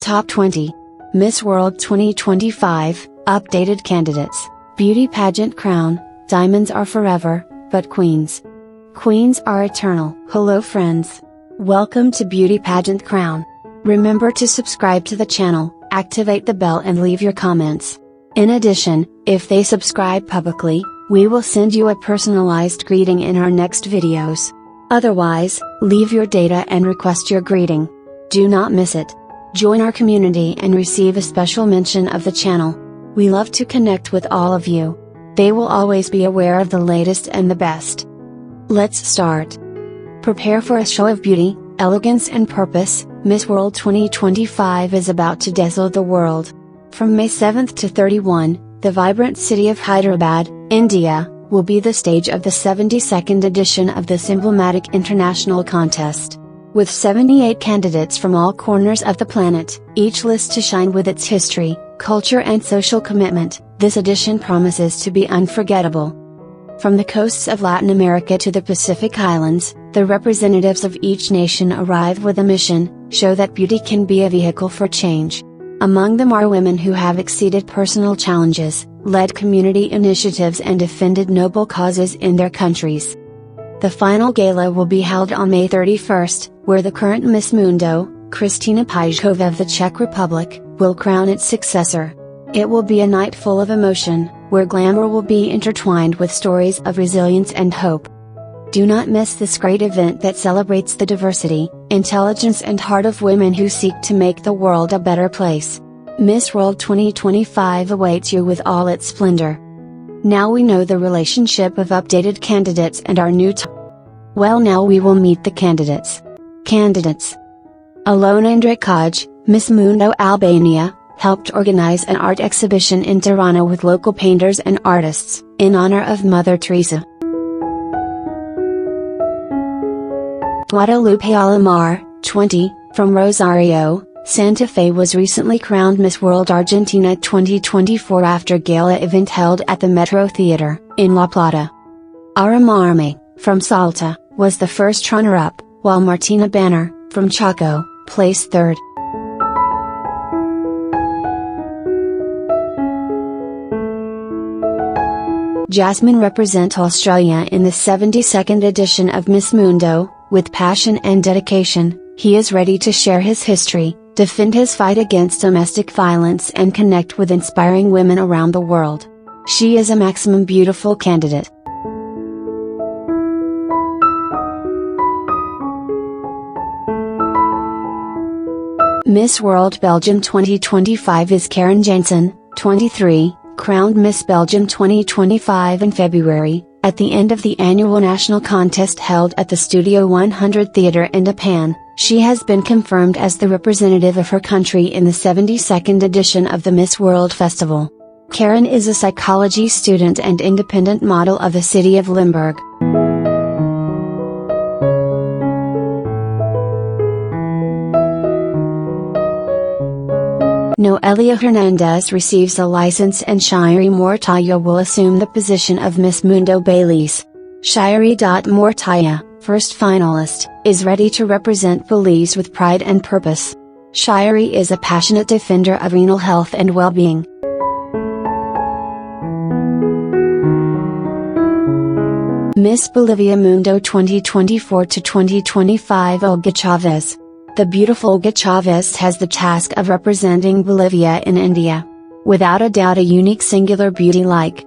Top 20. Miss World 2025, Updated Candidates. Beauty Pageant Crown, Diamonds are forever, but queens are eternal. Hello friends. Welcome to Beauty Pageant Crown. Remember to subscribe to the channel, activate the bell and leave your comments. In addition, if they subscribe publicly, we will send you a personalized greeting in our next videos. Otherwise, leave your data and request your greeting. Do not miss it. Join our community and receive a special mention of the channel. We love to connect with all of you. They will always be aware of the latest and the best. Let's start. Prepare for a show of beauty, elegance and purpose. Miss World 2025 is about to dazzle the world. From May 7th to 31, the vibrant city of Hyderabad, India, will be the stage of the 72nd edition of this emblematic international contest. With 78 candidates from all corners of the planet, each list to shine with its history, culture and social commitment, this edition promises to be unforgettable. From the coasts of Latin America to the Pacific Islands, the representatives of each nation arrive with a mission: show that beauty can be a vehicle for change. Among them are women who have exceeded personal challenges, led community initiatives and defended noble causes in their countries. The final gala will be held on May 31st, where the current Miss Mundo, Krystyna Pyszková of the Czech Republic, will crown its successor. It will be a night full of emotion, where glamour will be intertwined with stories of resilience and hope. Do not miss this great event that celebrates the diversity, intelligence and heart of women who seek to make the world a better place. Miss World 2025 awaits you with all its splendor. Now we know the relationship of updated candidates and our new Well, now we will meet the candidates. Alona Andrikaj, Miss Mundo Albania, helped organize an art exhibition in Tirana with local painters and artists, in honor of Mother Teresa. Guadalupe Alamar, 20, from Rosario, Santa Fe was recently crowned Miss World Argentina 2024 after a gala event held at the Metro Theater, in La Plata. Aramarme, from Salta, was the first runner-up, while Martina Banner, from Chaco, placed third. Jasmine represent Australia in the 72nd edition of Miss Mundo. With passion and dedication, he is ready to share his history, defend his fight against domestic violence and connect with inspiring women around the world. She is a maximum beautiful candidate. Miss World Belgium 2025 is Karen Jansen, 23, crowned Miss Belgium 2025 in February, at the end of the annual national contest held at the Studio 100 Theatre in Japan. She has been confirmed as the representative of her country in the 72nd edition of the Miss World Festival. Karen is a psychology student and independent model of the city of Limburg. Noelia Hernandez receives a license and Shiri Mortaya will assume the position of Miss Mundo Belize. Shiri Mortaya, first finalist, is ready to represent Belize with pride and purpose. Shiri is a passionate defender of renal health and well-being. Miss Bolivia Mundo 2024 to 2025 Olga Chavez. The beautiful Olga Chavez has the task of representing Bolivia in India. Without a doubt a unique singular beauty like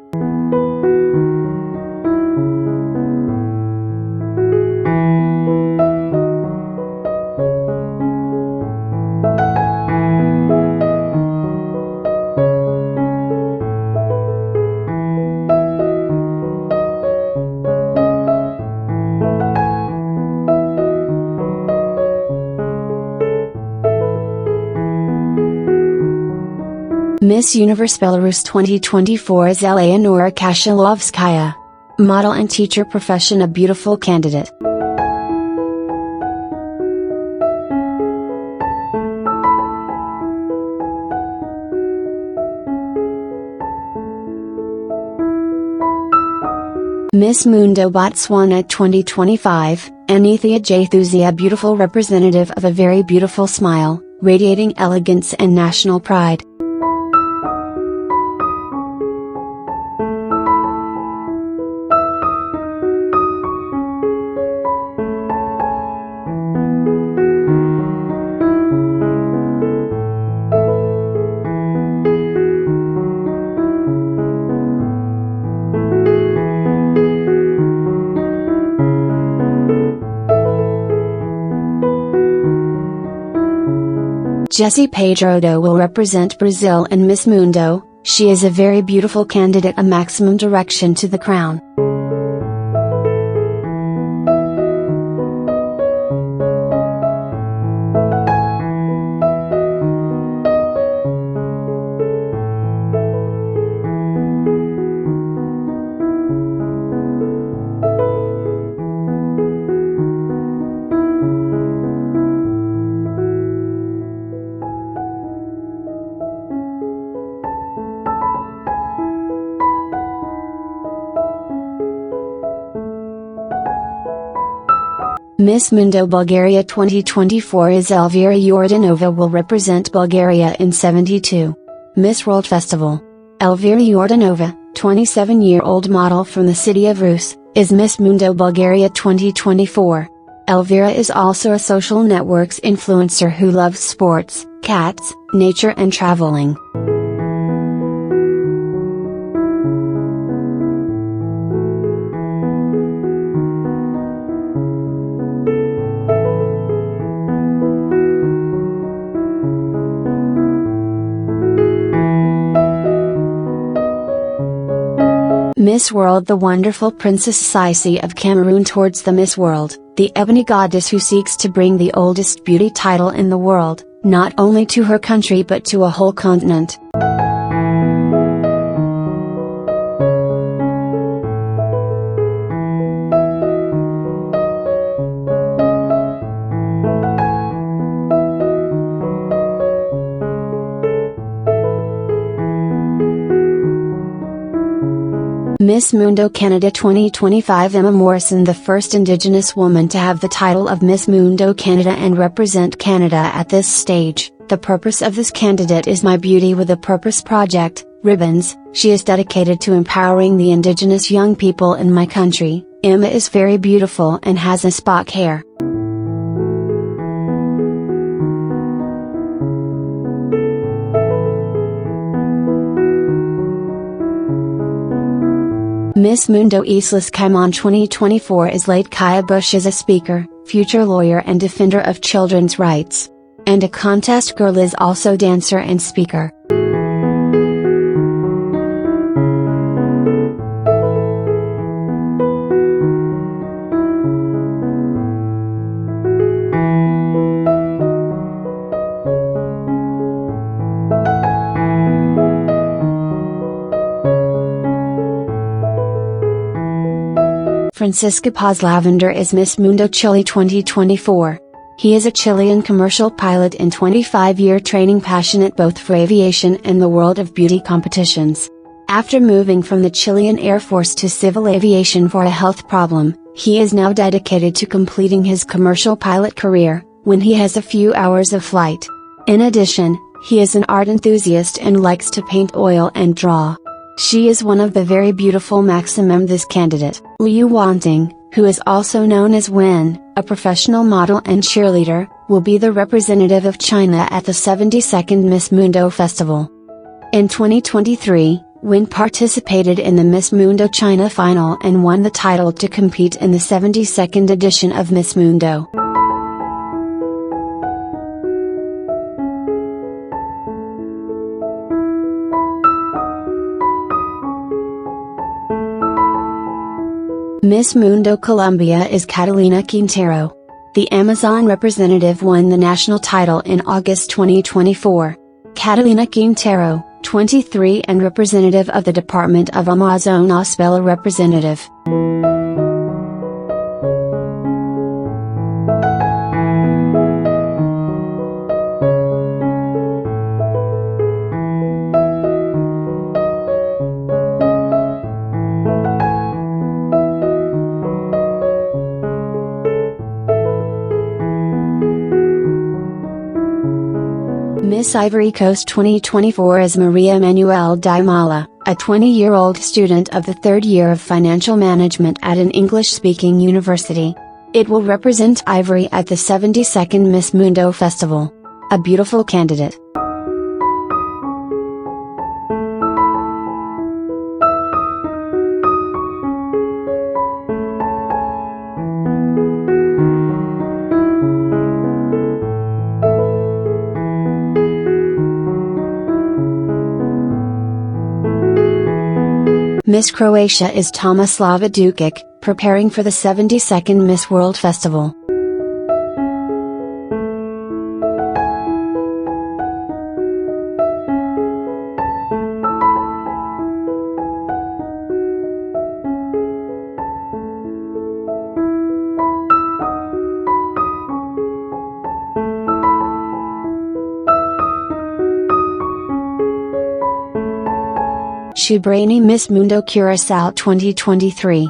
Miss Universe Belarus 2024 is Eleonora Kashilovskaya. Model and teacher profession a beautiful candidate. Miss Mundo Botswana 2025, Anithia Jaithusia beautiful representative of a very beautiful smile, radiating elegance and national pride. Jessie Pedrodo will represent Brazil in Miss Mundo. She is a very beautiful candidate, a maximum direction to the crown. Miss Mundo Bulgaria 2024 is Elvira Yordanova will represent Bulgaria in 72. Miss World Festival. Elvira Yordanova, 27-year-old model from the city of Rus, is Miss Mundo Bulgaria 2024. Elvira is also a social networks influencer who loves sports, cats, nature and traveling. Miss World, the wonderful Princess Sisi of Cameroon towards the Miss World, the ebony goddess who seeks to bring the oldest beauty title in the world, not only to her country but to a whole continent. Miss Mundo Canada 2025 Emma Morrison, the first Indigenous woman to have the title of Miss Mundo Canada and represent Canada at this stage. The purpose of this candidate is My Beauty with a Purpose project, ribbons. She is dedicated to empowering the Indigenous young people in my country. Emma is very beautiful and has a Spock hair. Miss Mundo Islas Caimán 2024 is late Kaya Bush is a speaker, future lawyer and defender of children's rights. And a contest girl is also dancer and speaker. Francisco Paz Lavender is Miss Mundo Chile 2024. He is a Chilean commercial pilot in 25-year training, passionate both for aviation and the world of beauty competitions. After moving from the Chilean Air Force to civil aviation for a health problem, he is now dedicated to completing his commercial pilot career, when he has a few hours of flight. In addition, he is an art enthusiast and likes to paint, oil and draw. She is one of the very beautiful maximum this candidate. Liu Wanting, who is also known as Wen, a professional model and cheerleader, will be the representative of China at the 72nd Miss Mundo Festival. In 2023, Wen participated in the Miss Mundo China final and won the title to compete in the 72nd edition of Miss Mundo. Miss Mundo Colombia is Catalina Quintero. The Amazon representative won the national title in August 2024. Catalina Quintero, 23 and representative of the Department of Amazonas, Bella representative. Miss Ivory Coast 2024 is Maria Emanuelle Daimala, a 20-year-old student of the third year of financial management at an English-speaking university. It will represent Ivory at the 72nd Miss Mundo Festival. A beautiful candidate. Miss Croatia is Tomislava Dukic, preparing for the 72nd Miss World Festival. Shubrani Miss Mundo Curaçao 2023.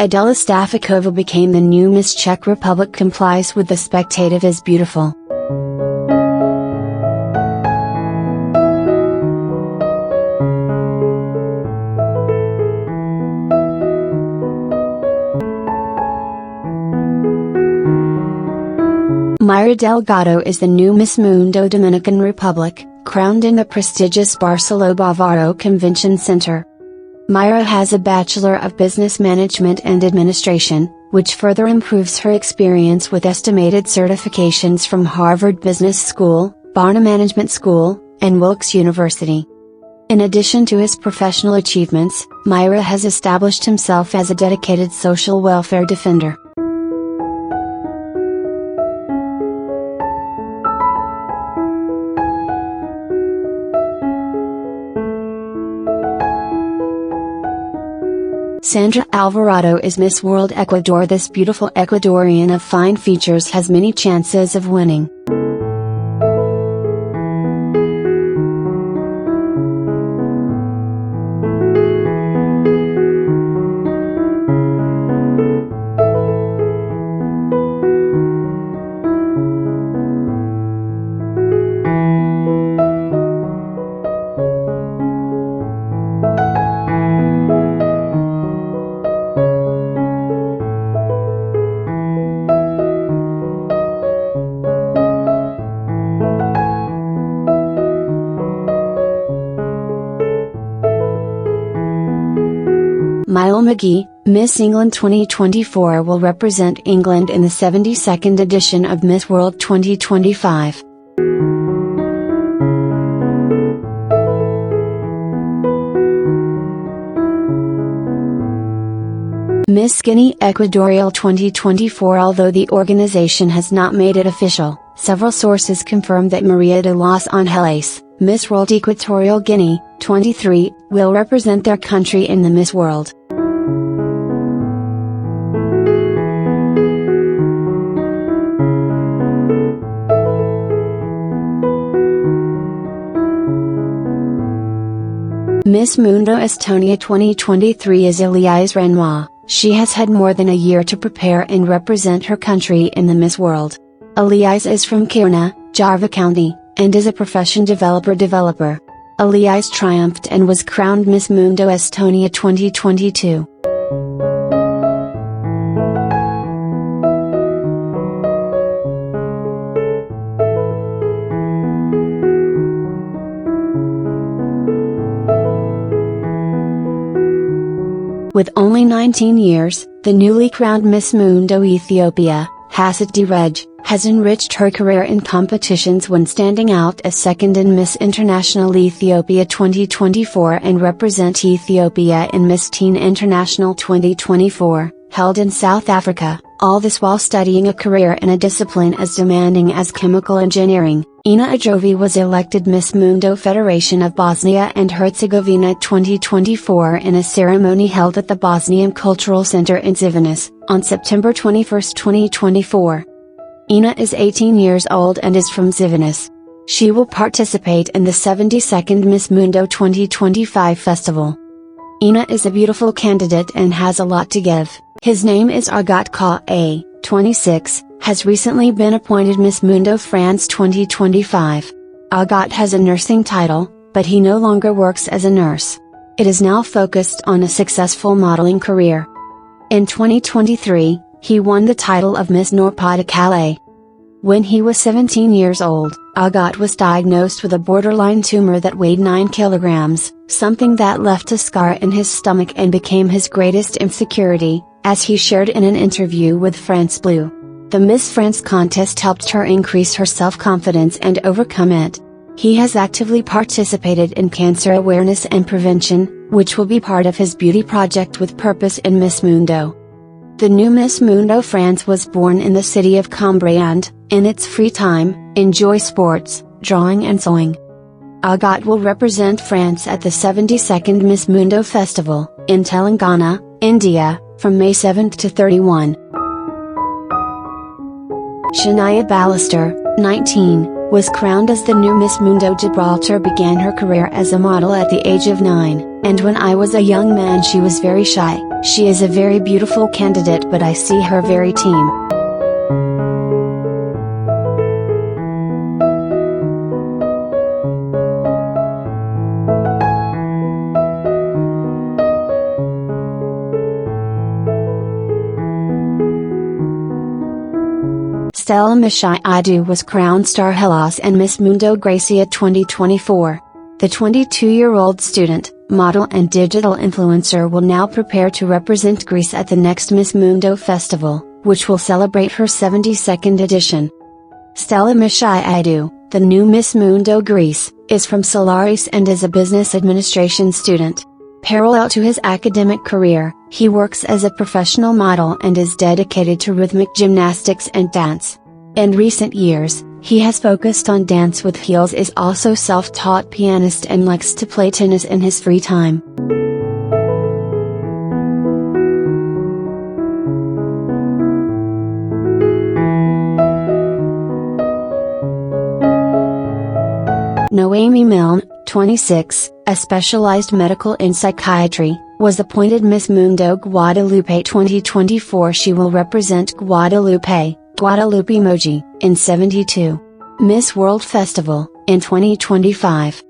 Adela Stafikova became the new Miss Czech Republic. Complies with the spectative is beautiful. Mayra Delgado is the new Miss Mundo Dominican Republic, crowned in the prestigious Barceló Bavaro Convention Center. Mayra has a Bachelor of Business Management and Administration, which further improves her experience with estimated certifications from Harvard Business School, Barna Management School, and Wilkes University. In addition to his professional achievements, Mayra has established himself as a dedicated social welfare defender. Sandra Alvarado is Miss World Ecuador. This beautiful Ecuadorian of fine features has many chances of winning. Milo McGee, Miss England 2024 will represent England in the 72nd edition of Miss World 2025. Miss Guinea Equatorial 2024. Although the organization has not made it official, several sources confirm that Maria de los Angeles, Miss World Equatorial Guinea, 23, will represent their country in the Miss World. Miss Mundo Estonia 2023 is Elise Renoir. She has had more than a year to prepare and represent her country in the Miss World. Elise is from Kiruna, Java County, and is a profession developer. Elise triumphed and was crowned Miss Mundo Estonia 2022. With only 19 years, the newly crowned Miss Mundo Ethiopia, Hassett Direg, has enriched her career in competitions when standing out as second in Miss International Ethiopia 2024 and represent Ethiopia in Miss Teen International 2024, held in South Africa, All this while studying a career in a discipline as demanding as chemical engineering. Ina Ajovi was elected Miss Mundo Federation of Bosnia and Herzegovina 2024 in a ceremony held at the Bosnian Cultural Center in Zivanis, on September 21, 2024. Ina is 18 years old and is from Zivanis. She will participate in the 72nd Miss Mundo 2025 festival. Ina is a beautiful candidate and has a lot to give. His name is Agat Ka, 26, has recently been appointed Miss Mundo France 2025. Agat has a nursing title, but he no longer works as a nurse. It is now focused on a successful modeling career. In 2023, he won the title of Miss Nord-Pas-de-Calais. When he was 17 years old, Agat was diagnosed with a borderline tumor that weighed 9 kilograms, something that left a scar in his stomach and became his greatest insecurity, as he shared in an interview with France Bleu. The Miss France contest helped her increase her self-confidence and overcome it. He has actively participated in cancer awareness and prevention, which will be part of his beauty project with purpose in Miss Mundo. The new Miss Mundo France was born in the city of Cambrai and, in its free time, enjoys sports, drawing and sewing. Agat will represent France at the 72nd Miss Mundo Festival, in Telangana, India, from May 7 to 31. Shania Ballister, 19, was crowned as the new Miss Mundo. Gibraltar began her career as a model at the age of 9, and when I was a young man she was very shy. She is a very beautiful candidate, but I see her very team. Stella Mishai was crowned Star Hellas and Miss Mundo Gracia 2024. The 22-year-old student, model and digital influencer will now prepare to represent Greece at the next Miss Mundo Festival, which will celebrate her 72nd edition. Stella Mishai, the new Miss Mundo Greece, is from Solaris and is a business administration student. Parallel to his academic career, he works as a professional model and is dedicated to rhythmic gymnastics and dance. In recent years, he has focused on dance with heels, is also self-taught pianist and likes to play tennis in his free time. Noemi Milne, 26, a specialized medical in psychiatry, was appointed Miss Mundo Guadalupe 2024. She will represent Guadalupe Moji, in 72. Miss World Festival, in 2025.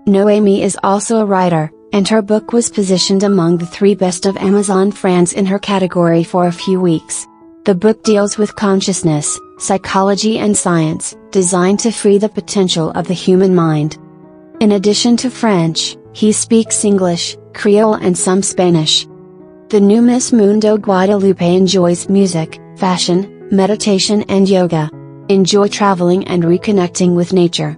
Noemi is also a writer, and her book was positioned among the 3 best of Amazon France in her category for a few weeks. The book deals with consciousness, psychology and science, designed to free the potential of the human mind. In addition to French, he speaks English, Creole and some Spanish. The new Miss Mundo Guadalupe enjoys music, fashion, meditation and yoga. Enjoy traveling and reconnecting with nature.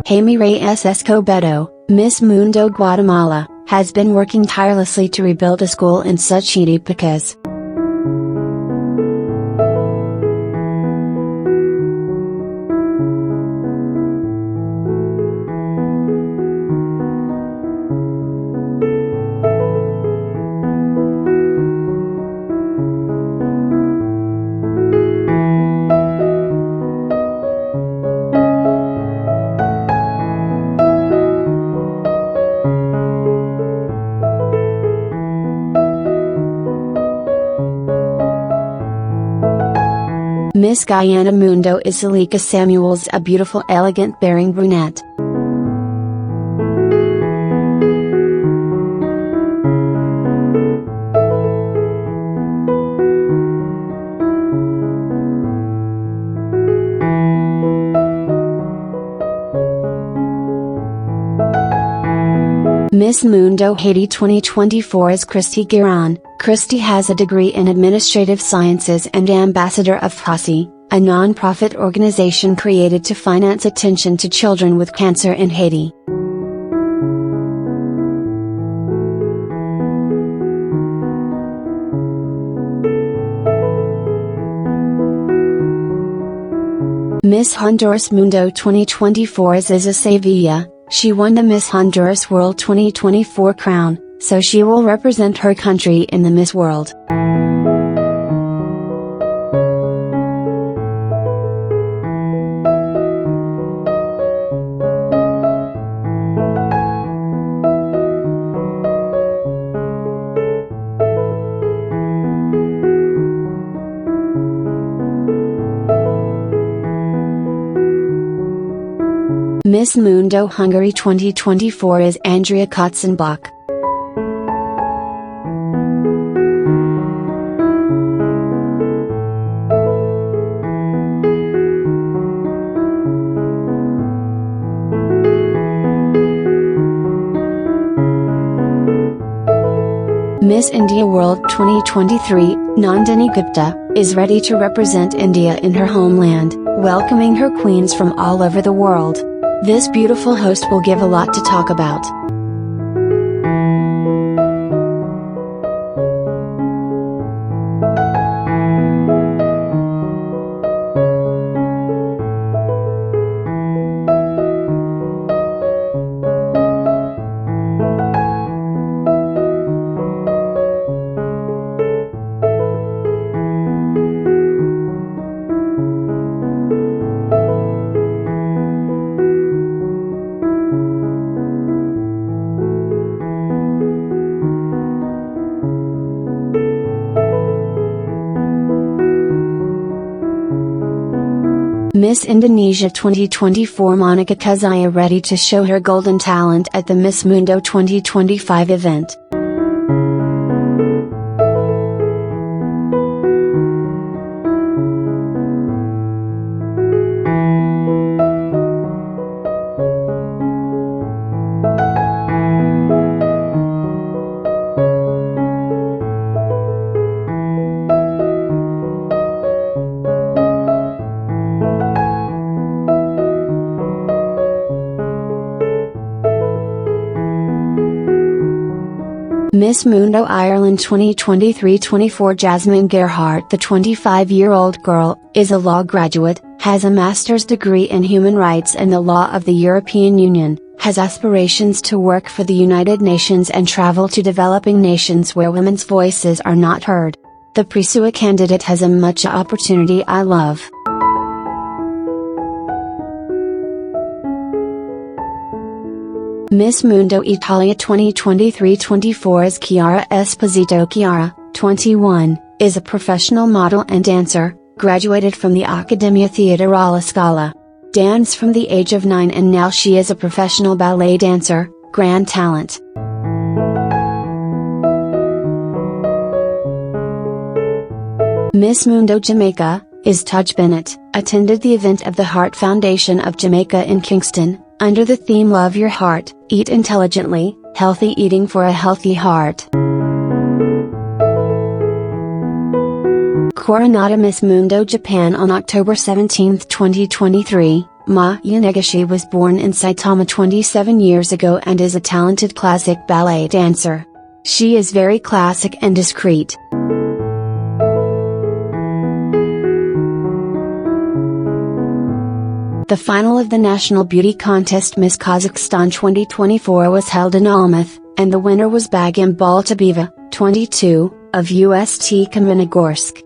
Jaime Reyes Escobedo, Miss Mundo Guatemala, has been working tirelessly to rebuild a school in Zacatecas. Miss Guyana Mundo is Salika Samuels, a beautiful elegant bearing brunette. Miss Mundo Haiti 2024 is Christy Guérin, Kristy has a degree in administrative sciences and ambassador of PASI, a non-profit organization created to finance attention to children with cancer in Haiti. Miss Honduras Mundo 2024 is Isa Sevilla. She won the Miss Honduras World 2024 crown, so she will represent her country in the Miss World. Miss Mundo Hungary 2024 is Andrea Katzenbach. Miss India World 2023, Nandini Gupta, is ready to represent India in her homeland, welcoming her queens from all over the world. This beautiful host will give a lot to talk about. Miss Indonesia 2024 Monica Kazaya ready to show her golden talent at the Miss Mundo 2025 event. Miss Mundo Ireland 2023-24 Jasmine Gerhardt, the 25-year-old girl, is a law graduate, has a master's degree in human rights and the law of the European Union, has aspirations to work for the United Nations and travel to developing nations where women's voices are not heard. The Prisua candidate has a much opportunity I love. Miss Mundo Italia 2023-24 is Chiara Esposito. Chiara, 21, is a professional model and dancer, graduated from the Accademia Teatrale Scala. Danced from the age of 9 and now she is a professional ballet dancer, grand talent. Miss Mundo Jamaica, is Taj Bennett, attended the event of the Heart Foundation of Jamaica in Kingston, under the theme Love Your Heart, Eat Intelligently, Healthy Eating for a Healthy Heart. Coronada Miss Mundo Japan on October 17, 2023, Ma Yanegashi was born in Saitama 27 years ago and is a talented classic ballet dancer. She is very classic and discreet. The final of the National Beauty Contest Miss Kazakhstan 2024 was held in Almaty, and the winner was Bagam Baltabeva, 22, of UST Kamenogorsk.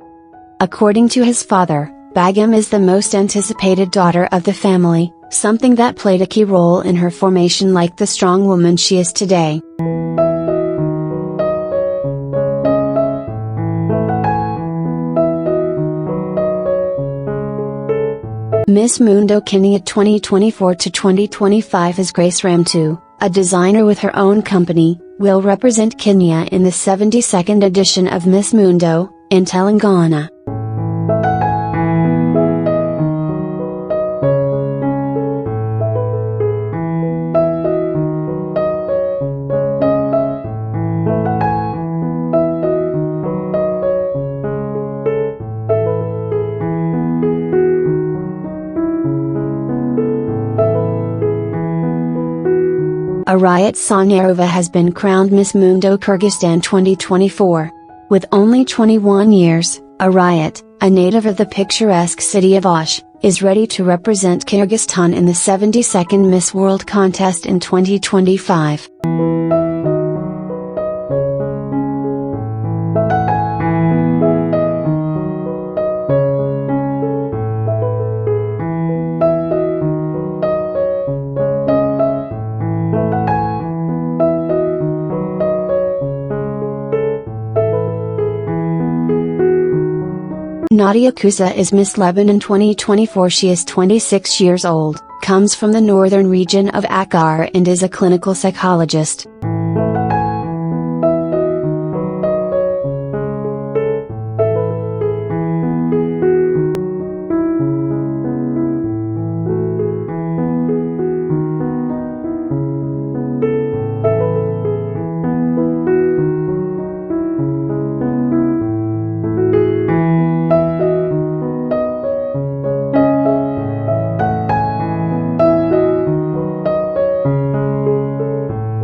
According to his father, Bagam is the most anticipated daughter of the family, something that played a key role in her formation like the strong woman she is today. Miss Mundo Kenya 2024-2025 is Grace Ramtu, a designer with her own company, will represent Kenya in the 72nd edition of Miss Mundo, in Telangana. Arayat Sanarova has been crowned Miss Mundo Kyrgyzstan 2024. With only 21 years, Arayat, a native of the picturesque city of Osh, is ready to represent Kyrgyzstan in the 72nd Miss World contest in 2025. Nadia Kusa is Miss Lebanon 2024. She is 26 years old, comes from the northern region of Akkar and is a clinical psychologist.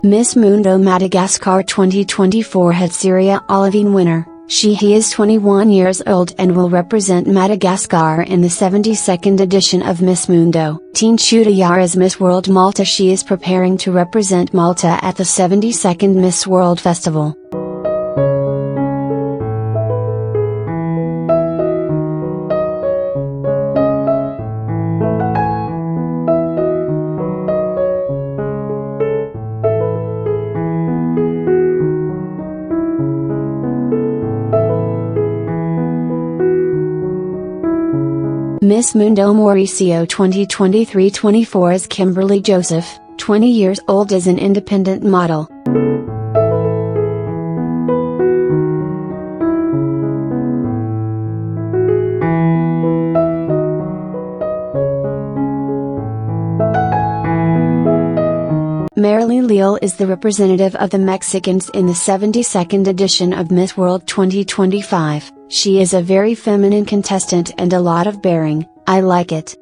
Miss Mundo Madagascar 2024 Hatziria Olivine winner, he is 21 years old and will represent Madagascar in the 72nd edition of Miss Mundo. Teen Chudayar is Miss World Malta. She is preparing to represent Malta at the 72nd Miss World Festival. Miss Mundo Mauricio 2023-24 is Kimberly Joseph, 20 years old, is an independent model. Marilyn Leal is the representative of the Mexicans in the 72nd edition of Miss World 2025. She is a very feminine contestant and a lot of bearing. I like it.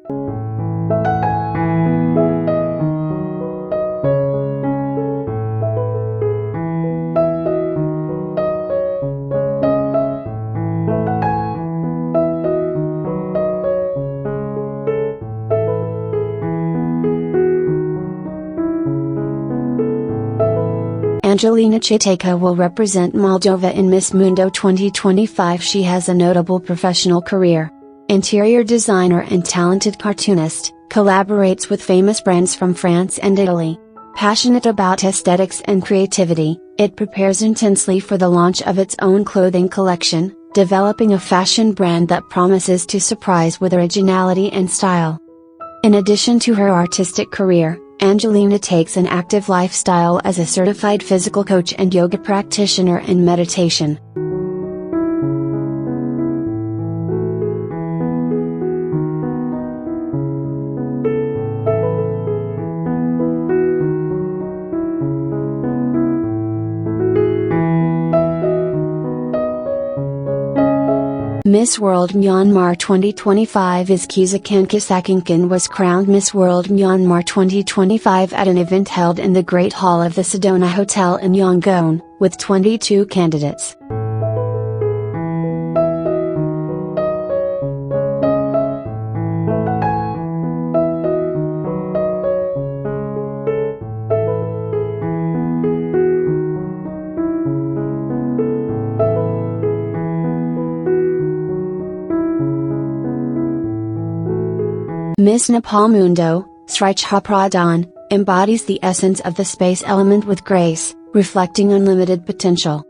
Angelina Chiteka will represent Moldova in Miss Mundo 2025. She has a notable professional career. Interior designer and talented cartoonist, collaborates with famous brands from France and Italy. Passionate about aesthetics and creativity, it prepares intensely for the launch of its own clothing collection, developing a fashion brand that promises to surprise with originality and style. In addition to her artistic career, Angelina takes an active lifestyle as a certified physical coach and yoga practitioner in meditation. Miss World Myanmar 2025 is Kizakan Kisakinkan was crowned Miss World Myanmar 2025 at an event held in the Great Hall of the Sedona Hotel in Yangon, with 22 candidates. Miss Nepal Mundo, Sricha Pradhan, embodies the essence of the space element with grace, reflecting unlimited potential.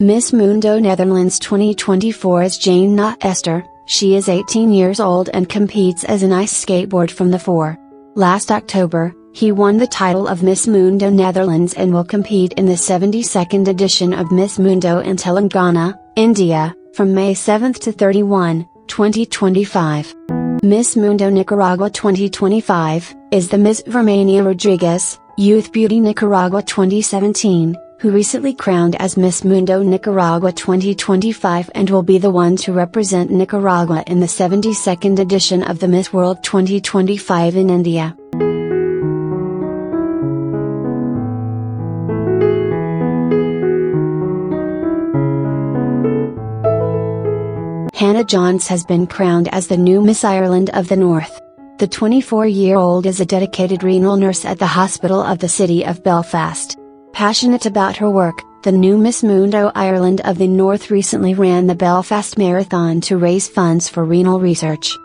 Miss Mundo Netherlands 2024 is Jane Na Esther. She is 18 years old and competes as an ice skateboard from the 4. Last October, he won the title of Miss Mundo Netherlands and will compete in the 72nd edition of Miss Mundo in Telangana, India, from May 7 to 31, 2025. Miss Mundo Nicaragua 2025, is the Miss Vermania Rodriguez, Youth Beauty Nicaragua 2017, who recently crowned as Miss Mundo Nicaragua 2025 and will be the one to represent Nicaragua in the 72nd edition of the Miss World 2025 in India. Hannah Johns has been crowned as the new Miss Ireland of the North. The 24-year-old is a dedicated renal nurse at the hospital of the city of Belfast. Passionate about her work, the new Miss Mundo Ireland of the North recently ran the Belfast Marathon to raise funds for renal research.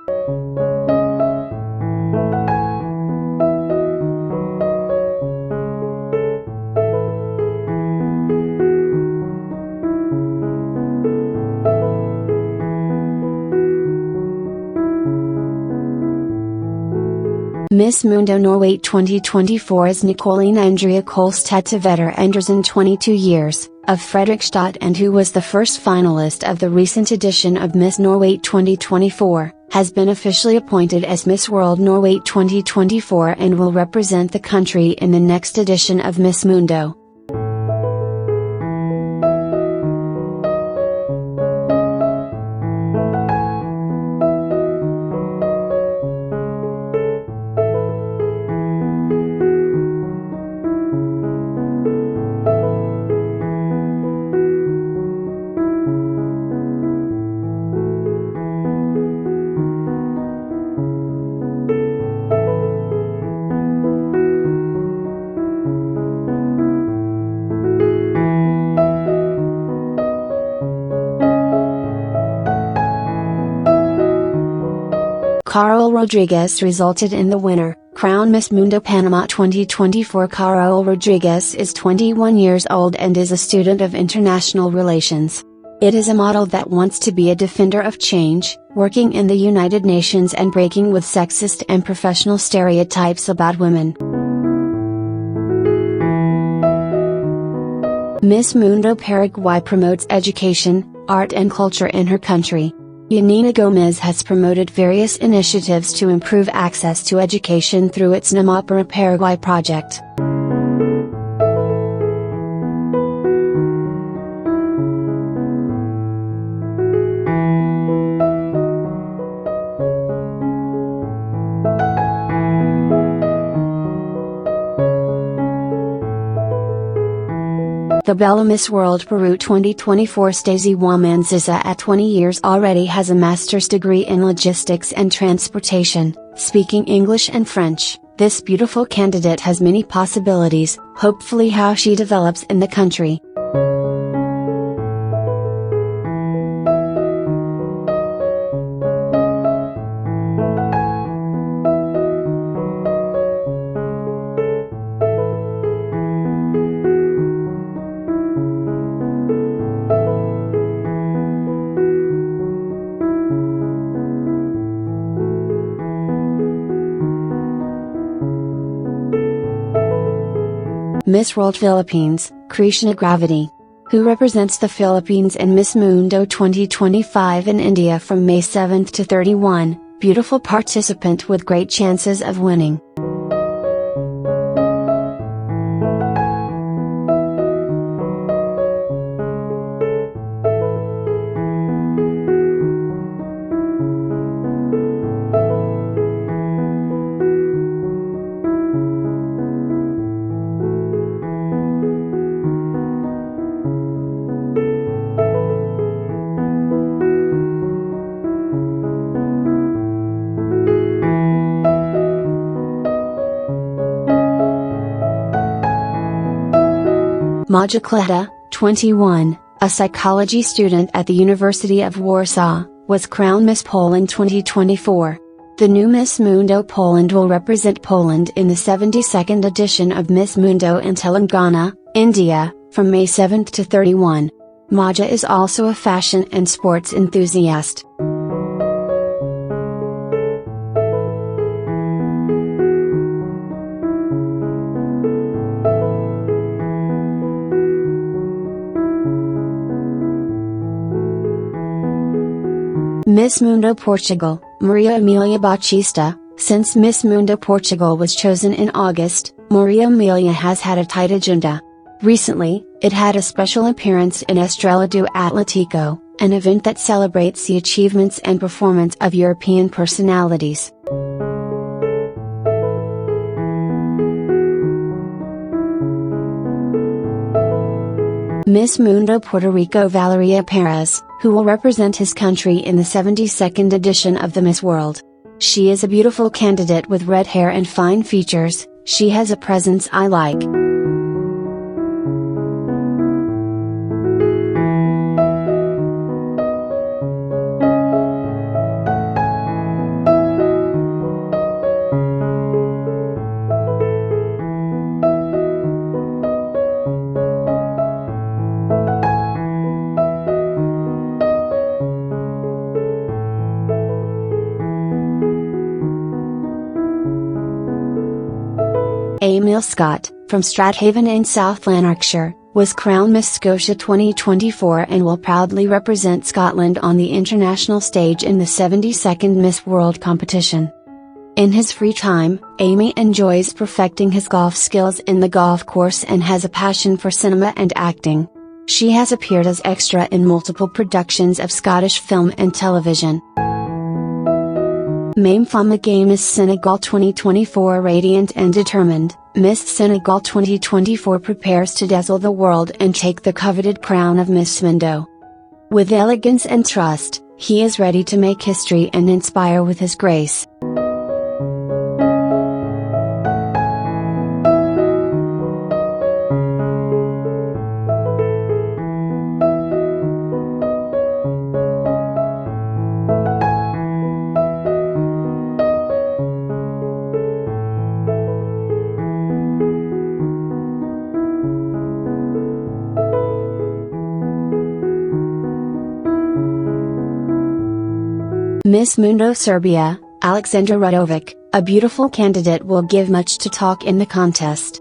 Miss Mundo Norway 2024 is Nicoline Andrea Kolstad-Tveter Andersen, 22 years, of Fredrikstad, and who was the first finalist of the recent edition of Miss Norway 2024, has been officially appointed as Miss World Norway 2024 and will represent the country in the next edition of Miss Mundo. Carol Rodriguez resulted in the winner, crown Miss Mundo Panama 2024. Carol Rodriguez is 21 years old and is a student of international relations. It is a model that wants to be a defender of change, working in the United Nations and breaking with sexist and professional stereotypes about women. Miss Mundo Paraguay promotes education, art and culture in her country. Yanina Gomez has promoted various initiatives to improve access to education through its Namapara Paraguay project. The Bella Miss World Peru 2024 Stacey Wamanziza, at 20 years already, has a master's degree in logistics and transportation, speaking English and French. This beautiful candidate has many possibilities, hopefully how she develops in the country. Miss World Philippines, Krystyna Gravity, who represents the Philippines in Miss Mundo 2025 in India from May 7 to 31, beautiful participant with great chances of winning. Maja Kleta, 21, a psychology student at the University of Warsaw, was crowned Miss Poland 2024. The new Miss Mundo Poland will represent Poland in the 72nd edition of Miss Mundo in Telangana, India, from May 7 to 31. Maja is also a fashion and sports enthusiast. Miss Mundo Portugal, Maria Amelia Batista. Since Miss Mundo Portugal was chosen in August, Maria Amelia has had a tight agenda. Recently, it had a special appearance in Estrela do Atlético, an event that celebrates the achievements and performance of European personalities. Miss Mundo Puerto Rico Valeria Perez, who will represent his country in the 72nd edition of the Miss World. She is a beautiful candidate with red hair and fine features. She has a presence I like. Emil Scott, from Strathaven in South Lanarkshire, was crowned Miss Scotia 2024 and will proudly represent Scotland on the international stage in the 72nd Miss World competition. In his free time, Amy enjoys perfecting his golf skills in the golf course and has a passion for cinema and acting. She has appeared as extra in multiple productions of Scottish film and television. Même Femme Game Miss Senegal 2024 Radiant and determined, Miss Senegal 2024 prepares to dazzle the world and take the coveted crown of Miss Mundo. With elegance and trust, he is ready to make history and inspire with his grace. Miss Mundo Serbia, Aleksandra Rudovic, a beautiful candidate, will give much to talk in the contest.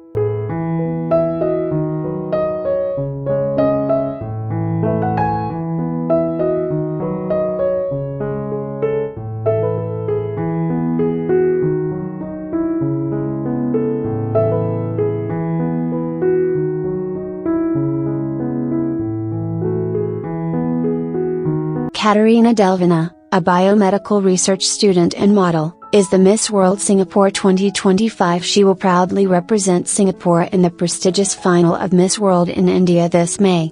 Katarina Delvina, a biomedical research student and model, is the Miss World Singapore 2025. She will proudly represent Singapore in the prestigious final of Miss World in India this May.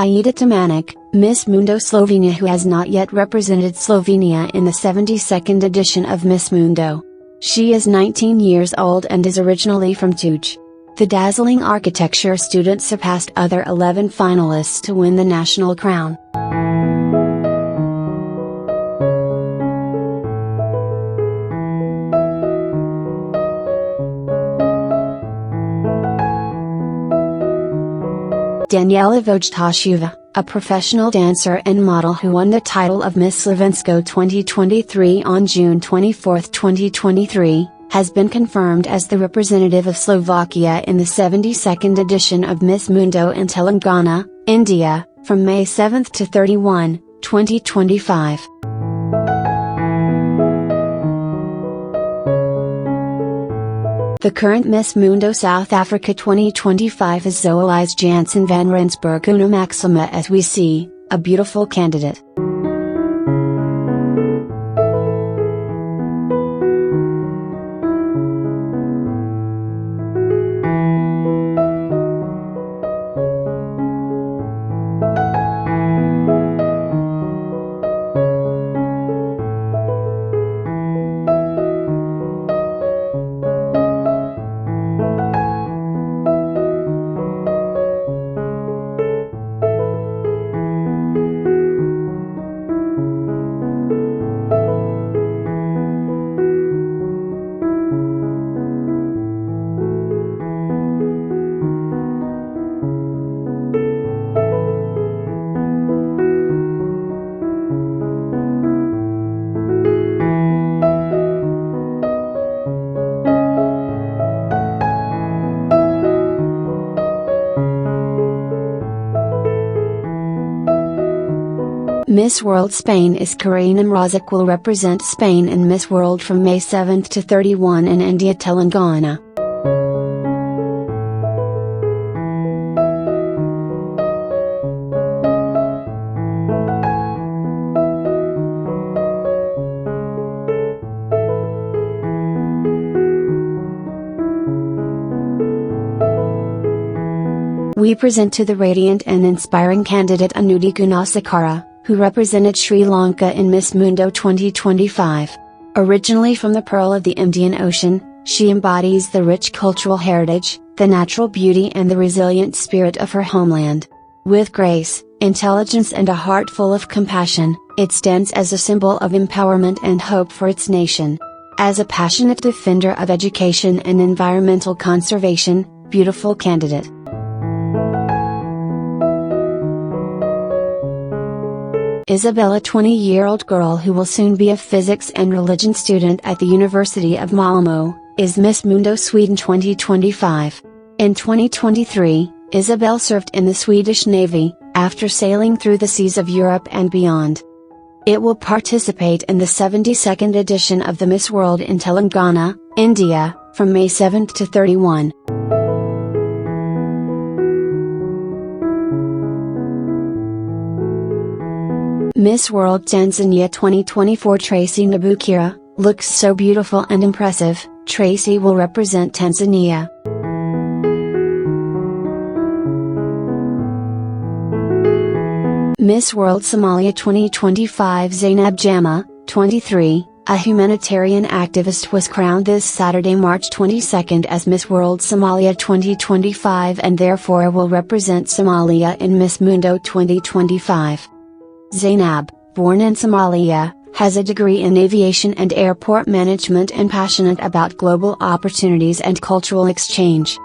Aida Tomanek, Miss Mundo Slovenia, who has not yet represented Slovenia in the 72nd edition of Miss Mundo. She is 19 years old and is originally from Tuj. The dazzling architecture student surpassed other 11 finalists to win the national crown. Daniela Wojtaszova, a professional dancer and model who won the title of Miss Slovensko 2023 on June 24, 2023, has been confirmed as the representative of Slovakia in the 72nd edition of Miss Mundo in Telangana, India, from May 7 to 31, 2025. The current Miss Mundo South Africa 2025 is Zoelise Jansen van Rensburg Una Maxima, as we see, a beautiful candidate. Miss World Spain is Karina Mrazek will represent Spain in Miss World from May 7 to 31 in India, Telangana. We present to the radiant and inspiring candidate Anuti Gunasekara, who represented Sri Lanka in Miss Mundo 2025. Originally from the pearl of the Indian Ocean, she embodies the rich cultural heritage, the natural beauty and the resilient spirit of her homeland. With grace, intelligence and a heart full of compassion, it stands as a symbol of empowerment and hope for its nation. As a passionate defender of education and environmental conservation, beautiful candidate. Isabella, 20-year-old girl who will soon be a physics and religion student at the University of Malmö, is Miss Mundo Sweden 2025. In 2023, Isabel served in the Swedish Navy, after sailing through the seas of Europe and beyond. It will participate in the 72nd edition of the Miss World in Telangana, India, from May 7 to 31. Miss World Tanzania 2024 Tracy Nabukira, looks so beautiful and impressive. Tracy will represent Tanzania. Miss World Somalia 2025 Zainab Jama, 23, a humanitarian activist was crowned this Saturday, March 22 as Miss World Somalia 2025 and therefore will represent Somalia in Miss Mundo 2025. Zainab, born in Somalia, has a degree in aviation and airport management and passionate about global opportunities and cultural exchange.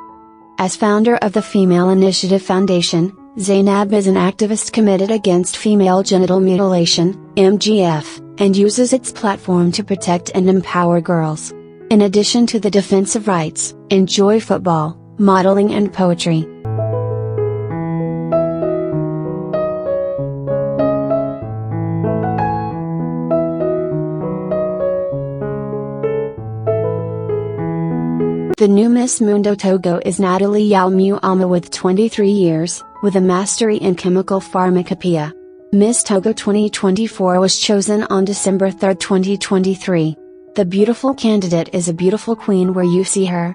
As founder of the Female Initiative Foundation, Zainab is an activist committed against female genital mutilation, MGF, and uses its platform to protect and empower girls. In addition to the defense of rights, enjoy football, modeling and poetry. The new Miss Mundo Togo is Natalie Yalmu Alma with 23 years, with a mastery in chemical pharmacopoeia. Miss Togo 2024 was chosen on December 3, 2023. The beautiful candidate is a beautiful queen where you see her.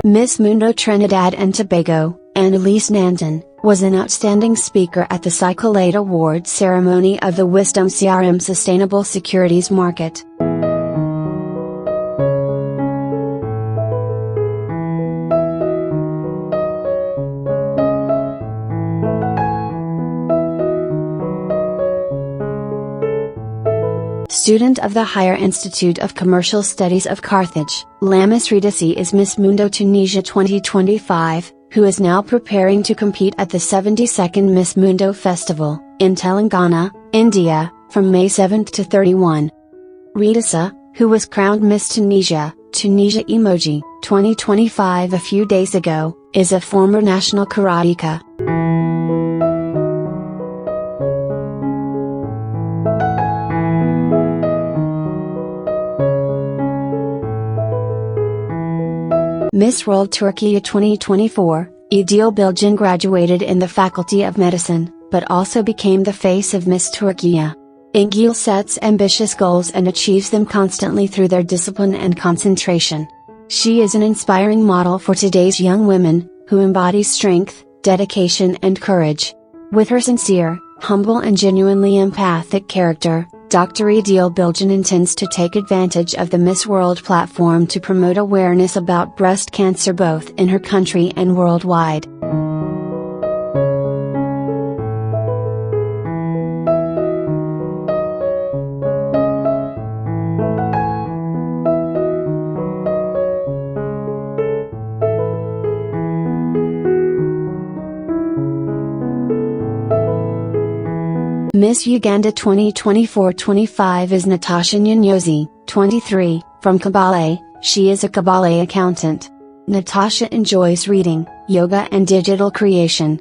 Miss Mundo Trinidad and Tobago, Annalise Nanton, was an outstanding speaker at the Cyclade Awards ceremony of the Wisdom CRM Sustainable Securities Market. Student of the Higher Institute of Commercial Studies of Carthage, Lamis Ridisi is Miss Mundo Tunisia 2025, who is now preparing to compete at the 72nd Miss Mundo Festival, in Telangana, India, from May 7 to 31. Ridisa, who was crowned Miss Tunisia Emoji 2025 a few days ago, is a former national karateka. Miss World Turkey 2024, İdil Bilgin graduated in the Faculty of Medicine, but also became the face of Miss Turkey. İdil sets ambitious goals and achieves them constantly through their discipline and concentration. She is an inspiring model for today's young women, who embody strength, dedication and courage. With her sincere, humble and genuinely empathic character, Dr. İdil Bilgin intends to take advantage of the Miss World platform to promote awareness about breast cancer both in her country and worldwide. Miss Uganda 2024-25 is Natasha Nyanyozi, 23, from Kabale. She is a Kabbalah accountant. Natasha enjoys reading, yoga and digital creation.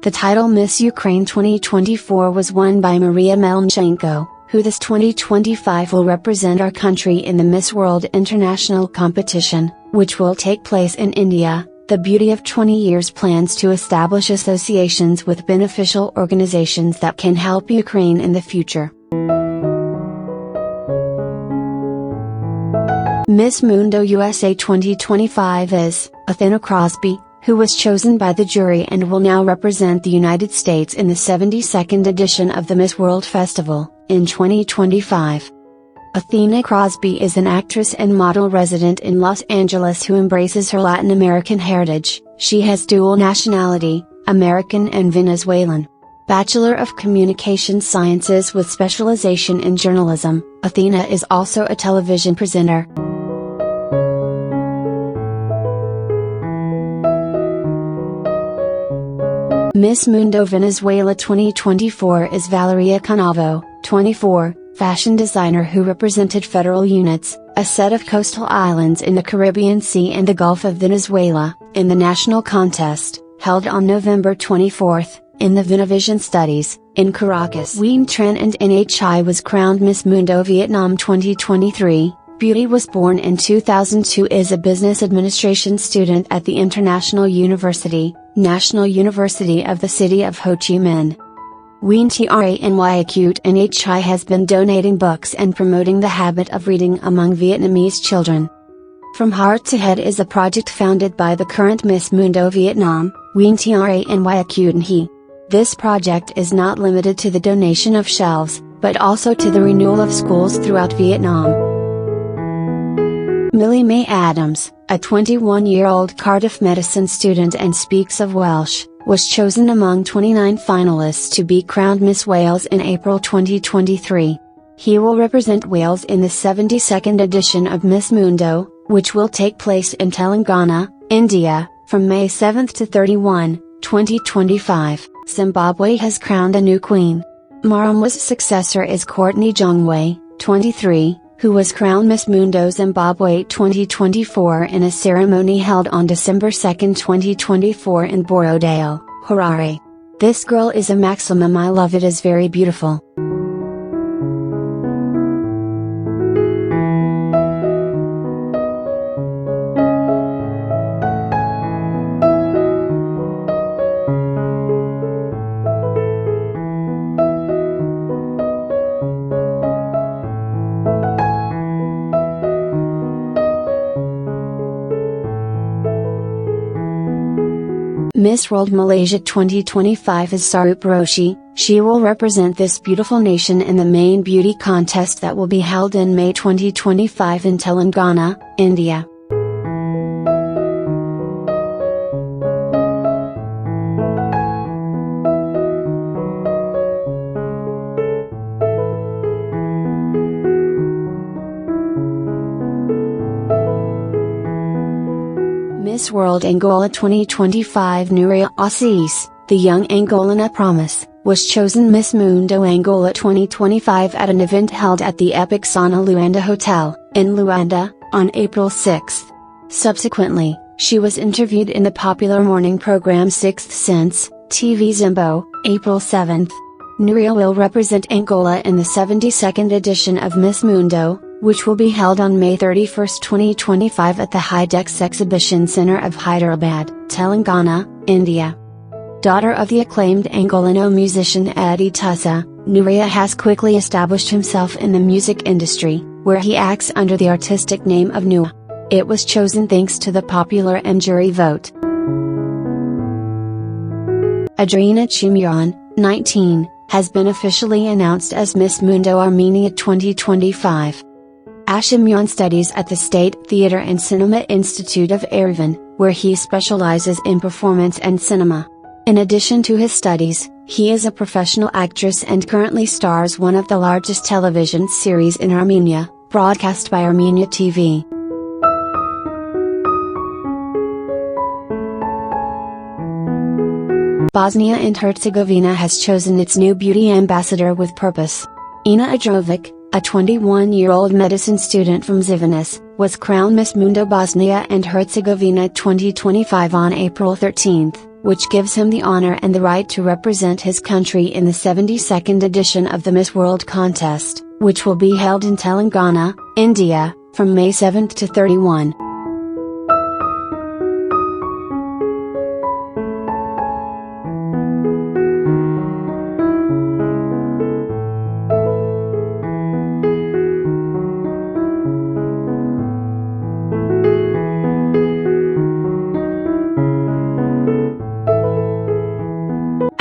The title Miss Ukraine 2024 was won by Maria Melnichenko, who this 2025 will represent our country in the Miss World International competition, which will take place in India. The Beauty of 20 Years plans to establish associations with beneficial organizations that can help Ukraine in the future. Miss Mundo USA 2025 is Athena Crosby, who was chosen by the jury and will now represent the United States in the 72nd edition of the Miss World Festival, in 2025. Athena Crosby is an actress and model resident in Los Angeles who embraces her Latin American heritage. She has dual nationality, American and Venezuelan. Bachelor of Communication Sciences with specialization in journalism, Athena is also a television presenter. Miss Mundo Venezuela 2024 is Valeria Canavo, 24, fashion designer who represented Federal Units, a set of coastal islands in the Caribbean Sea and the Gulf of Venezuela, in the national contest, held on November 24, in the Venevision Studies, in Caracas. Nguyen Tran and Nhi was crowned Miss Mundo Vietnam 2023. Beauty was born in 2002, is a business administration student at the International University, National University of the City of Ho Chi Minh. Nguyen Tran Acute Nhi has been donating books and promoting the habit of reading among Vietnamese children. From Heart to Head is a project founded by the current Miss Mundo Vietnam, Nguyen Tran Acute Nhi. This project is not limited to the donation of shelves, but also to the renewal of schools throughout Vietnam. Millie Mae Adams, a 21-year-old Cardiff medicine student and speaks of Welsh, was chosen among 29 finalists to be crowned Miss Wales in April 2023. He will represent Wales in the 72nd edition of Miss Mundo, which will take place in Telangana, India, from May 7 to 31, 2025. Zimbabwe has crowned a new queen. Marumwa's successor is Courtney Jongwei, 23, who was crowned Miss Mundo Zimbabwe 2024 in a ceremony held on December 2, 2024 in Borodale, Harare. This girl is a maximum. I love it, is very beautiful. Miss World Malaysia 2025 is Sarup Roshi. She will represent this beautiful nation in the main beauty contest that will be held in May 2025 in Telangana, India. Miss World Angola 2025 Nuria Assis, the young Angolana promise, was chosen Miss Mundo Angola 2025 at an event held at the Epic Sana Luanda Hotel, in Luanda, on April 6. Subsequently, she was interviewed in the popular morning program Sixth Sense, TV Zimbo, April 7. Nuria will represent Angola in the 72nd edition of Miss Mundo, which will be held on May 31, 2025 at the Hydex Exhibition Center of Hyderabad, Telangana, India. Daughter of the acclaimed Angolano musician Eddie Tussa, Nuria has quickly established himself in the music industry, where he acts under the artistic name of Nua. It was chosen thanks to the popular and jury vote. Adrina Chimyon, 19, has been officially announced as Miss Mundo Armenia 2025. Ashimyan studies at the State Theatre and Cinema Institute of Yerevan, where he specializes in performance and cinema. In addition to his studies, he is a professional actress and currently stars one of the largest television series in Armenia, broadcast by Armenia TV. Bosnia and Herzegovina has chosen its new beauty ambassador with purpose. Ina Adrovic, a 21-year-old medicine student from Zivanis, was crowned Miss Mundo Bosnia and Herzegovina 2025 on April 13, which gives him the honor and the right to represent his country in the 72nd edition of the Miss World contest, which will be held in Telangana, India, from May 7 to 31.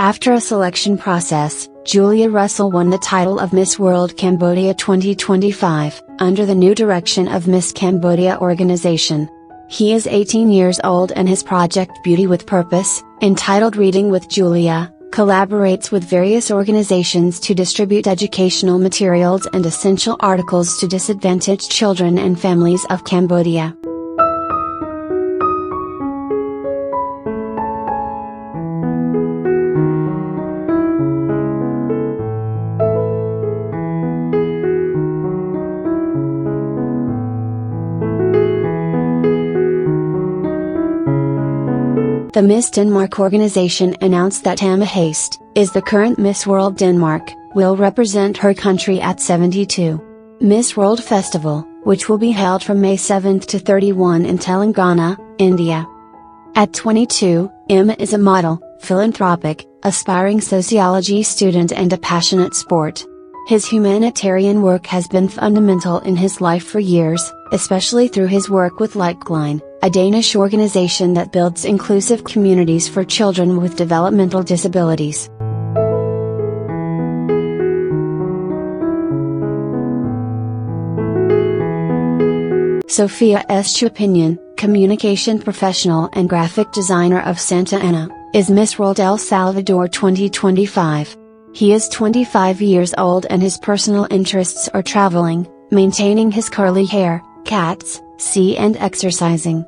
After a selection process, Julia Russell won the title of Miss World Cambodia 2025, under the new direction of Miss Cambodia organization. He is 18 years old and his project Beauty with Purpose, entitled Reading with Julia, collaborates with various organizations to distribute educational materials and essential articles to disadvantaged children and families of Cambodia. The Miss Denmark organization announced that Tama Haste, is the current Miss World Denmark, will represent her country at 72. Miss World Festival, which will be held from May 7 to 31 in Telangana, India. At 22, Emma is a model, philanthropic, aspiring sociology student and a passionate sport. His humanitarian work has been fundamental in his life for years, especially through his work with Likeline, a Danish organization that builds inclusive communities for children with developmental disabilities. Sofia Estupinian, communication professional and graphic designer of Santa Ana, is Miss World El Salvador 2025. He is 25 years old and his personal interests are traveling, maintaining his curly hair, cats, sea and exercising.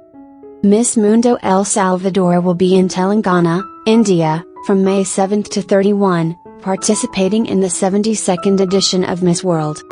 Miss Mundo El Salvador will be in Telangana, India, from May 7 to 31, participating in the 72nd edition of Miss World.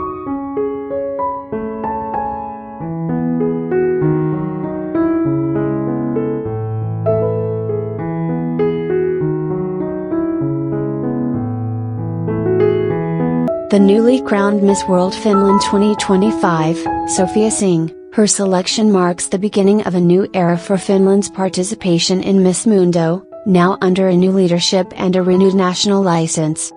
The newly crowned Miss World Finland 2025, Sofia Singh, her selection marks the beginning of a new era for Finland's participation in Miss Mundo, now under a new leadership and a renewed national license.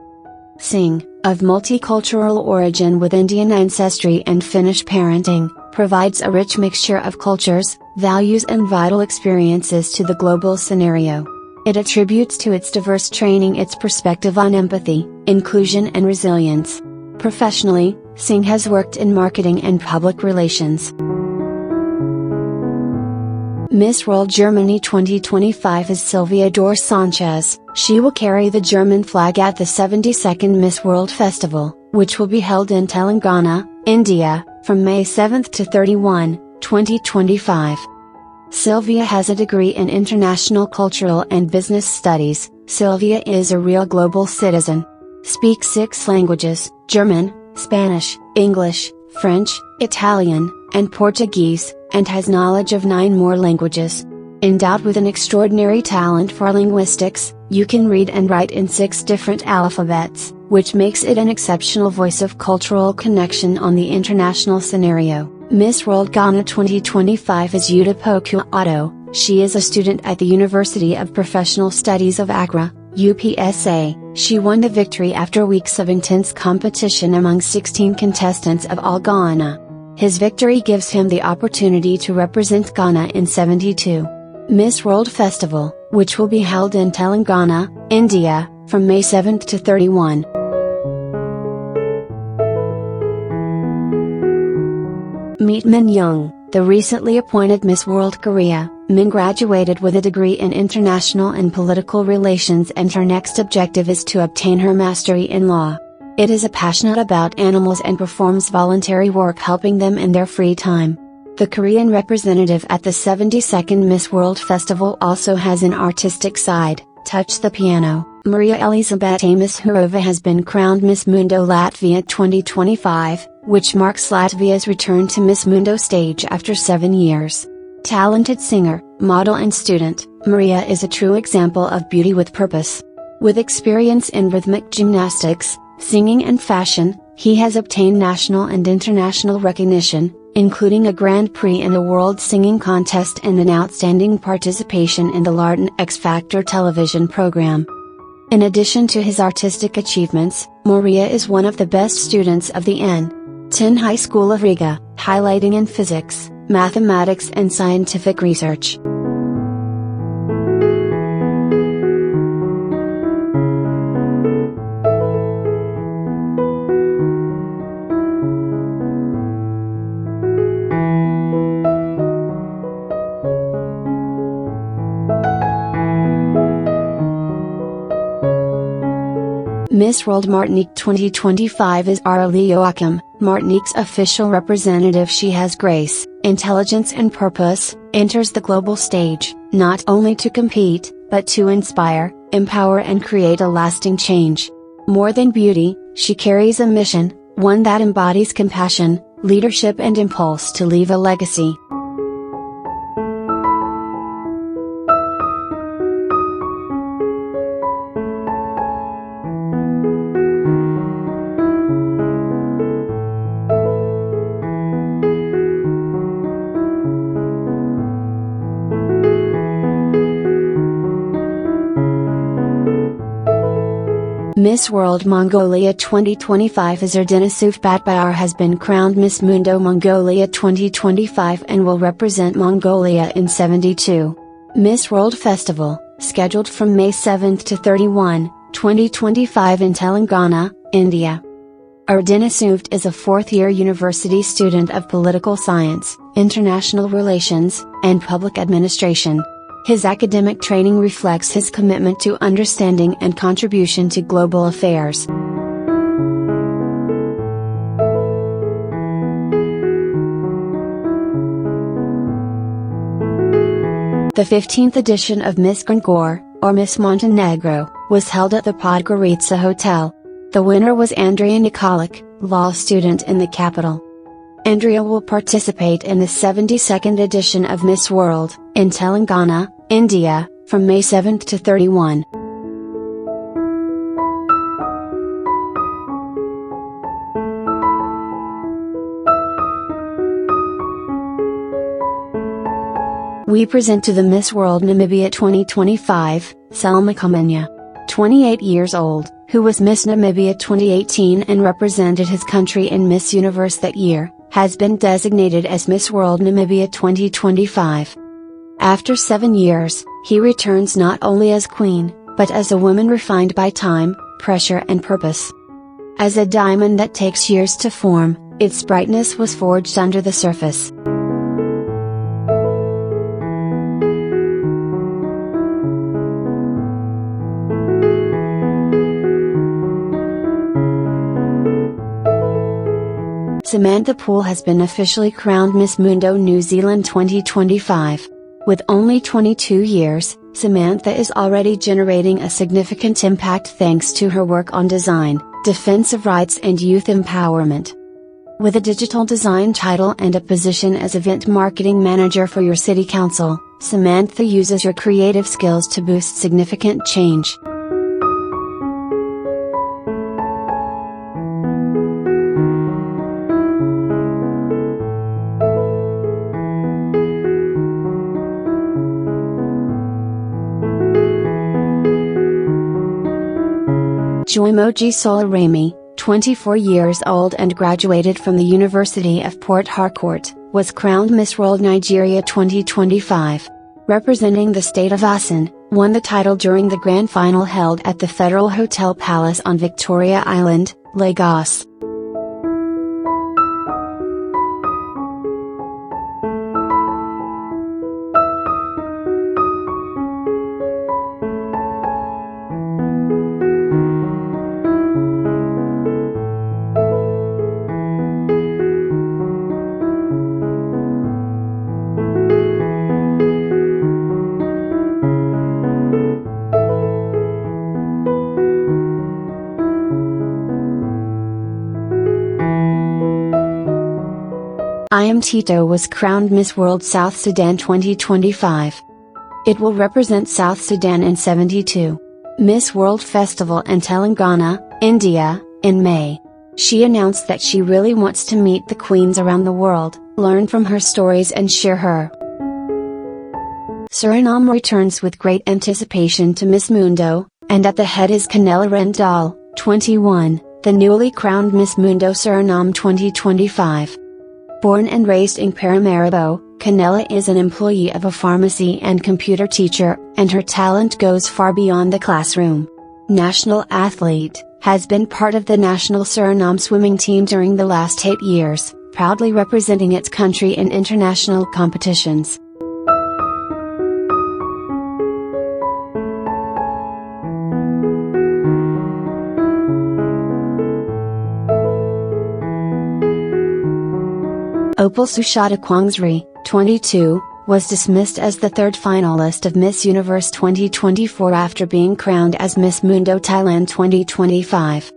Singh, of multicultural origin with Indian ancestry and Finnish parenting, provides a rich mixture of cultures, values and vital experiences to the global scenario. It attributes to its diverse training its perspective on empathy, inclusion and resilience. Professionally, Singh has worked in marketing and public relations. Miss World Germany 2025 is Sylvia Dor Sanchez. She will carry the German flag at the 72nd Miss World Festival, which will be held in Telangana, India, from May 7 to 31, 2025. Sylvia has a degree in International Cultural and Business Studies. Sylvia is a real global citizen. Speaks 6 languages, German, Spanish, English, French, Italian, and Portuguese, and has knowledge of 9 more languages. Endowed with an extraordinary talent for linguistics, you can read and write in 6 different alphabets, which makes it an exceptional voice of cultural connection on the international scenario. Miss World Ghana 2025 is Yuda Poku Otto. She is a student at the University of Professional Studies of Accra, UPSA. She won the victory after weeks of intense competition among 16 contestants of all Ghana. His victory gives him the opportunity to represent Ghana in 72. Miss World Festival, which will be held in Telangana, India, from May 7 to 31. Meet Min Young, the recently appointed Miss World Korea. Min graduated with a degree in International and Political Relations and her next objective is to obtain her mastery in law. It is passionate about animals and performs voluntary work helping them in their free time. The Korean representative at the 72nd Miss World Festival also has an artistic side, Touch the Piano. Maria Elizabeta Mishurova has been crowned Miss Mundo Latvia 2025, which marks Latvia's return to Miss Mundo stage after 7 years. Talented singer, model and student, Maria is a true example of beauty with purpose. With experience in rhythmic gymnastics, singing and fashion, he has obtained national and international recognition, including a Grand Prix in the World Singing Contest and an outstanding participation in the Larten X Factor television program. In addition to his artistic achievements, Maria is one of the best students of the N10 High School of Riga, highlighting in physics, mathematics and scientific research. Miss World Martinique 2025 is Aurélie Joachim, Martinique's official representative. She has grace, intelligence and purpose, enters the global stage, not only to compete, but to inspire, empower and create a lasting change. More than beauty, she carries a mission, one that embodies compassion, leadership and impulse to leave a legacy. Miss World Mongolia 2025 Zerdina Suvbatbayar has been crowned Miss Mundo Mongolia 2025 and will represent Mongolia in 72. Miss World Festival, scheduled from May 7 to 31, 2025 in Telangana, India. Erdina Suvt is a fourth-year university student of political science, international relations, and public administration. His academic training reflects his commitment to understanding and contribution to global affairs. The 15th edition of Miss Grangor, or Miss Montenegro, was held at the Podgorica Hotel. The winner was Andrea Nikolic, law student in the capital. Andrea will participate in the 72nd edition of Miss World, in Telangana, India, from May 7 to 31. We present to the Miss World Namibia 2025, Selma Kamenya. 28 years old, who was Miss Namibia 2018 and represented his country in Miss Universe that year, has been designated as Miss World Namibia 2025. After 7 years, he returns not only as queen, but as a woman refined by time, pressure and purpose. As a diamond that takes years to form, its brightness was forged under the surface. Samantha Poole has been officially crowned Miss Mundo New Zealand 2025. With only 22 years, Samantha is already generating a significant impact thanks to her work on design, defense of rights and youth empowerment. With a digital design title and a position as event marketing manager for your city council, Samantha uses her creative skills to boost significant change. Joymoji Solarami, 24 years old and graduated from the University of Port Harcourt, was crowned Miss World Nigeria 2025. Representing the state of Osun, won the title during the grand final held at the Federal Hotel Palace on Victoria Island, Lagos. Im Tito was crowned Miss World South Sudan 2025. It will represent South Sudan in 72. Miss World Festival in Telangana, India, in May. She announced that she really wants to meet the queens around the world, learn from her stories and share her. Suriname returns with great anticipation to Miss Mundo, and at the head is Canela Rendal, 21, the newly crowned Miss Mundo Suriname 2025. Born and raised in Paramaribo, Canela is an employee of a pharmacy and computer teacher, and her talent goes far beyond the classroom. National athlete, has been part of the national Suriname swimming team during the last 8 years, proudly representing its country in international competitions. Opal Sushata Kwangsri, 22, was dismissed as the third finalist of Miss Universe 2024 after being crowned as Miss Mundo Thailand 2025.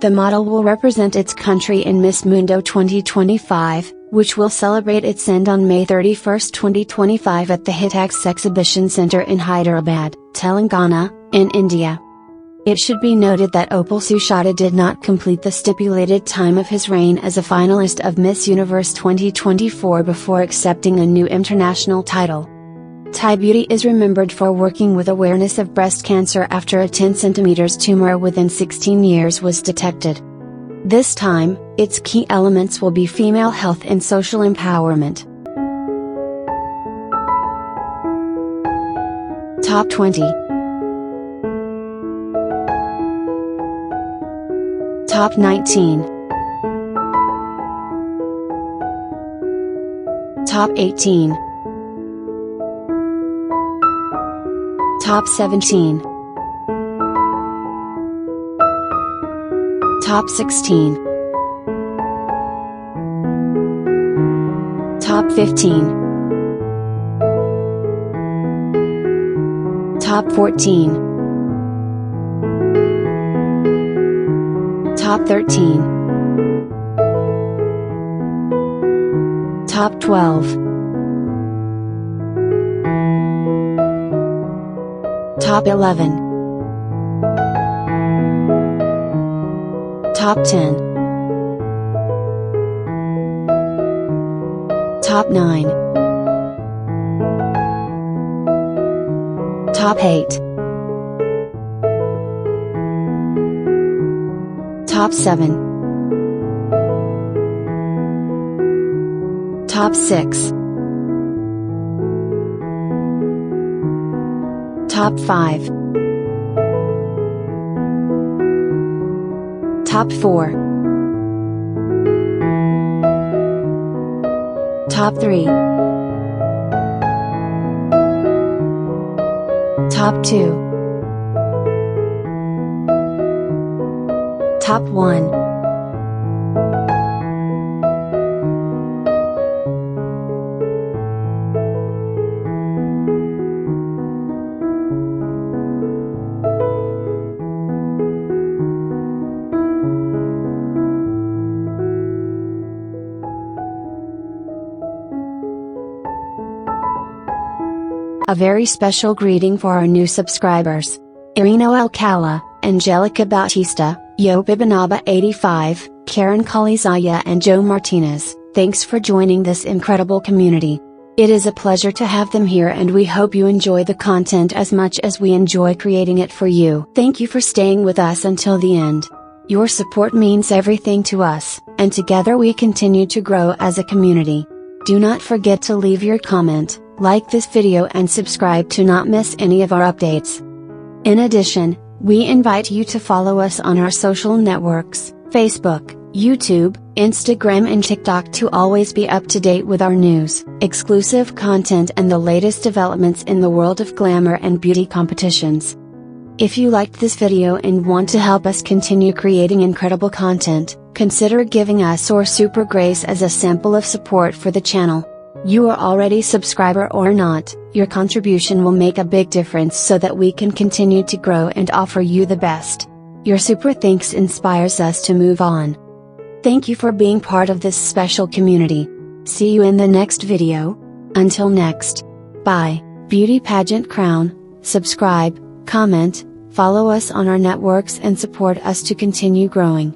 The model will represent its country in Miss Mundo 2025, which will celebrate its end on May 31, 2025 at the Hitax Exhibition Center in Hyderabad, Telangana, in India. It should be noted that Opal Sushata did not complete the stipulated time of his reign as a finalist of Miss Universe 2024 before accepting a new international title. Thai beauty is remembered for working with awareness of breast cancer after a 10 cm tumor within 16 years was detected. This time, its key elements will be female health and social empowerment. Top 20. Top 19. Top 18. Top 17. Top 16. Top 15. Top 14. Top 13. Top 12. Top 11. Top 10. Top 9. Top 8. Top 7. Top 6. Top 5. Top 4. Top 3. Top 2. Top 1. A very special greeting for our new subscribers. Irino Alcala, Angelica Bautista, Yo Bibanaba 85, Karen Kalizaya and Joe Martinez, thanks for joining this incredible community. It is a pleasure to have them here and we hope you enjoy the content as much as we enjoy creating it for you. Thank you for staying with us until the end. Your support means everything to us, and together we continue to grow as a community. Do not forget to leave your comment, like this video and subscribe to not miss any of our updates. In addition, we invite you to follow us on our social networks, Facebook, YouTube, Instagram and TikTok to always be up to date with our news, exclusive content and the latest developments in the world of glamour and beauty competitions. If you liked this video and want to help us continue creating incredible content, consider giving us or Super Grace as a sample of support for the channel. You are already subscriber or not, your contribution will make a big difference so that we can continue to grow and offer you the best. Your super thanks inspires us to move on. Thank you for being part of this special community. See you in the next video. Until next. Bye. Beauty Pageant Crown, subscribe, comment, follow us on our networks and support us to continue growing.